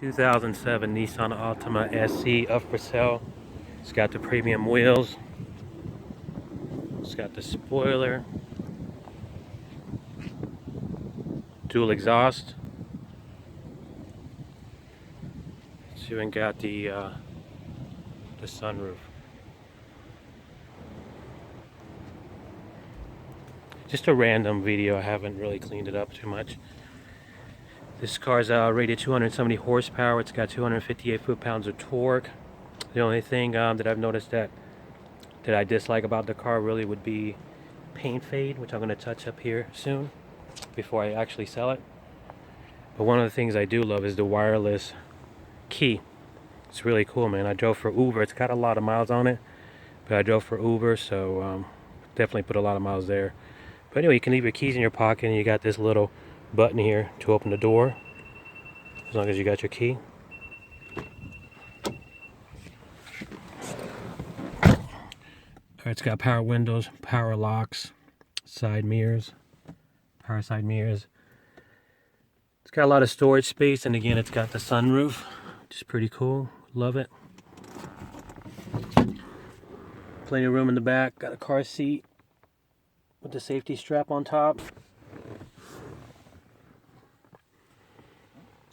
2007 Nissan Altima SE up for sale. It's got the premium wheels. It's got the spoiler, dual exhaust. It's even got the sunroof. Just a random video. I haven't really cleaned it up too much. This car's rated 270 horsepower. It's got 258 foot-pounds of torque. The only thing that I've noticed that I dislike about the car really would be paint fade, which I'm going to touch up here soon before I actually sell it. But one of the things I do love is the wireless key. It's really cool, man. I drove for Uber. It's got a lot of miles on it, but I drove for Uber, so definitely put a lot of miles there. But anyway, you can leave your keys in your pocket, and you got this little button here to open the door, as long as you got your key. It's got power windows, power locks, side mirrors, power side mirrors. It's got a lot of storage space, and again, it's got the sunroof, which is pretty cool. Love it. Plenty of room in the back. Got a car seat with the safety strap on top.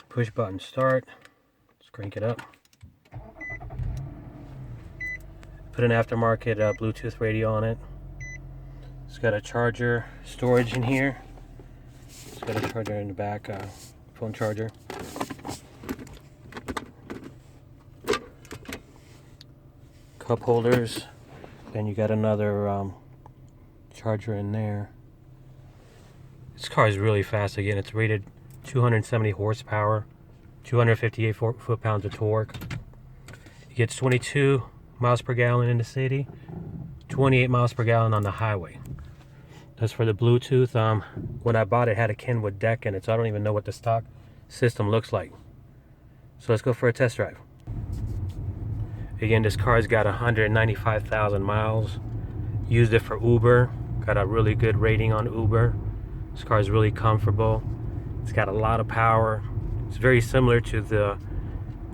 Push button start. Let's crank it up. Put an aftermarket Bluetooth radio on it. It's got a charger storage in here. It's got a charger in the back, phone charger. Cup holders. Then you got another charger in there. This car is really fast. Again, it's rated 270 horsepower, 258 foot-pounds of torque. It gets 22 miles per gallon in the city, 28 miles per gallon on the highway. As for the Bluetooth, when I bought it, had a Kenwood deck in it, so I don't even know what the stock system looks like. So let's go for a test drive. Again, this car's got 195,000 miles. Used it for Uber. Got a really good rating on Uber. This car is really comfortable. It's got a lot of power. It's very similar to the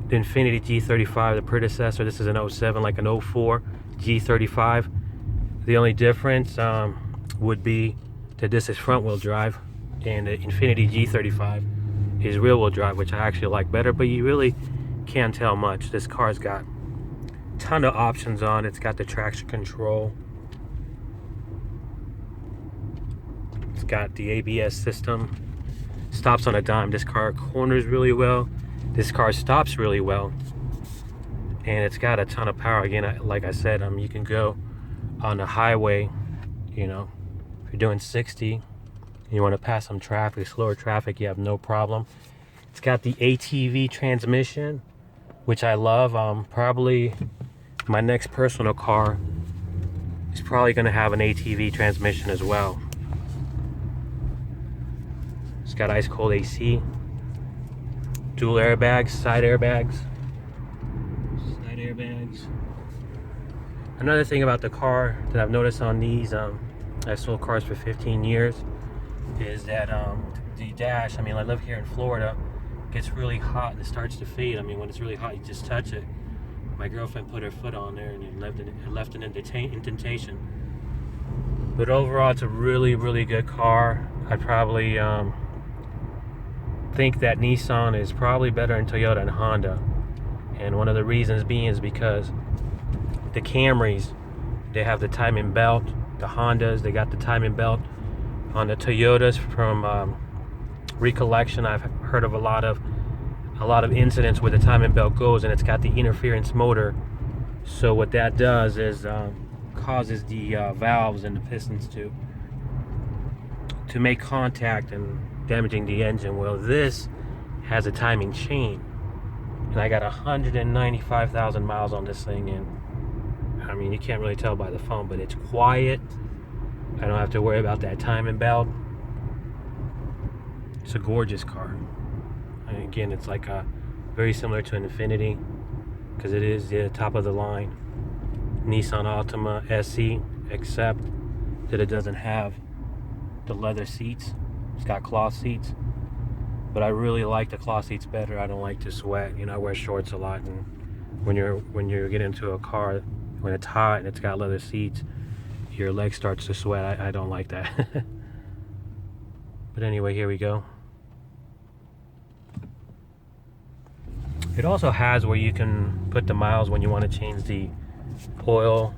Infiniti G35, the predecessor. This is an 07, like an 04 G35. The only difference would be that this is front wheel drive, and the Infiniti G35 is rear wheel drive, which I actually like better, but you really can't tell much. This car's got a ton of options on it. It's got the traction control. It's got the ABS system. Stops on a dime. This car corners really well. This car stops really well, and it's got a ton of power. Again, like I said, you can go on the highway, you know, if you're doing 60 and you want to pass some traffic, slower traffic, you have no problem. It's got the ATV transmission, which I love. Probably my next personal car is probably going to have an ATV transmission as well. It's got ice cold AC. Dual airbags, side airbags. Another thing about the car that I've noticed on these, I've sold cars for 15 years, is that the dash, I live here in Florida, gets really hot and it starts to fade. When it's really hot, you just touch it. My girlfriend put her foot on there and it left an indentation. But overall, it's a really, really good car. I'd probably think that Nissan is probably better than Toyota and Honda, and one of the reasons being is because the Camrys, they have the timing belt. The Hondas, they got the timing belt. On the Toyotas, from recollection, I've heard of a lot of incidents where the timing belt goes and it's got the interference motor. So what that does is causes the valves and the pistons to make contact and damaging the engine. Well, this has a timing chain, and I got 195,000 miles on this thing, and you can't really tell by the phone, but it's quiet. I don't have to worry about that timing belt. It's a gorgeous car. And again, it's like very similar to an Infiniti, because it is the top of the line Nissan Altima SE, except that it doesn't have the leather seats. It's got cloth seats. but I really like the cloth seats better. I don't like to sweat. You know, I wear shorts a lot, and when you get into a car when it's hot and it's got leather seats, your leg starts to sweat. I don't like that. But anyway, here we go. It also has where you can put the miles when you want to change the oil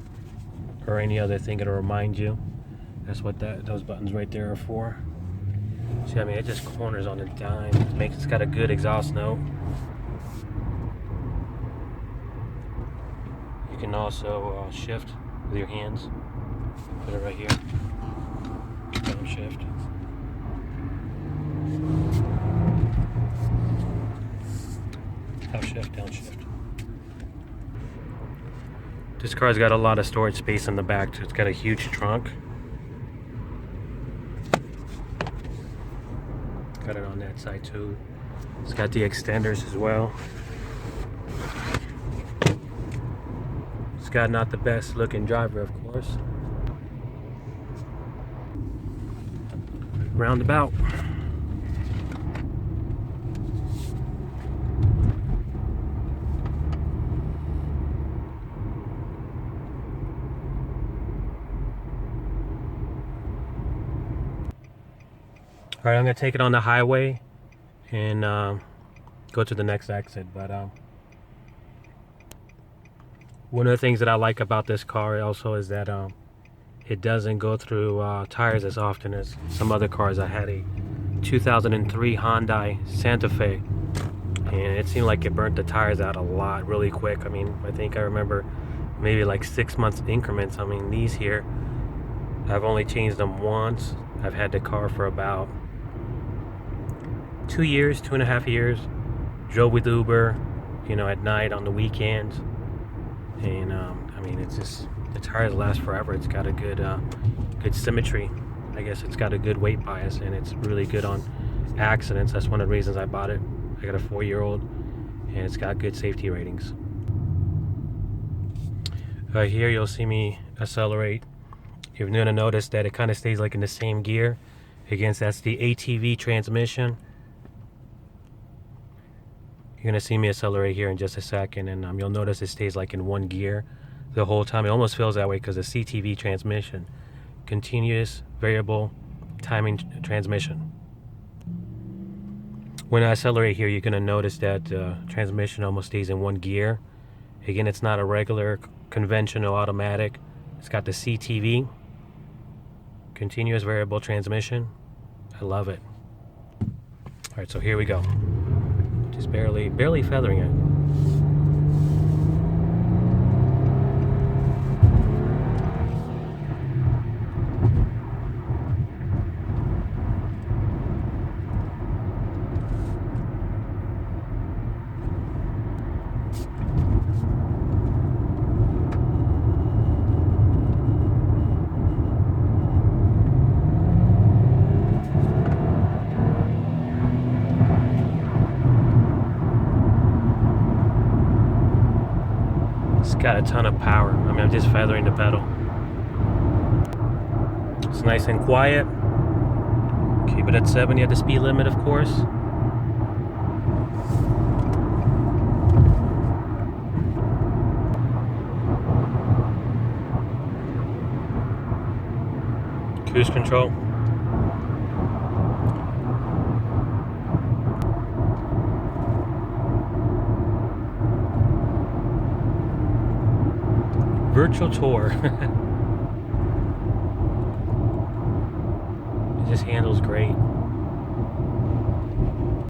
or any other thing. It'll remind you. That's what those buttons right there are for. See, I mean, it just corners on a dime. It's got a good exhaust note. You can also shift with your hands. Put it right here. Downshift. Upshift, downshift. This car's got a lot of storage space in the back. It's got a huge trunk. Got it on that side too. It's got the extenders as well. It's got not the best looking driver, of course. Roundabout. All right, I'm gonna take it on the highway and go to the next exit. But one of the things that I like about this car also is that it doesn't go through tires as often as some other cars. I had a 2003 Hyundai Santa Fe, and it seemed like it burnt the tires out a lot really quick. I mean, I think I remember maybe like 6 months increments. I mean, these here, I've only changed them once. I've had the car for about 2 years, 2.5 years. Drove with Uber, you know, at night on the weekends, and I mean, it's just, the tires last forever. It's got a good symmetry. I guess it's got a good weight bias, and it's really good on accidents. That's one of the reasons I bought it. I got a 4-year-old, and it's got good safety ratings. Here you'll see me accelerate. You're gonna notice that it kind of stays like in the same gear. Again, that's the ATV transmission. You're gonna see me accelerate here in just a second, and you'll notice it stays like in one gear the whole time. It almost feels that way because the CTV transmission, continuous variable timing transmission. When I accelerate here, you're gonna notice that transmission almost stays in one gear. Again, it's not a regular conventional automatic. It's got the CTV, continuous variable transmission. I love it. All right, so here we go. Just barely feathering it. It's got a ton of power. I mean, I'm just feathering the pedal. It's nice and quiet. Keep it at 70 at the speed limit, of course. Cruise control. Virtual tour. It just handles great.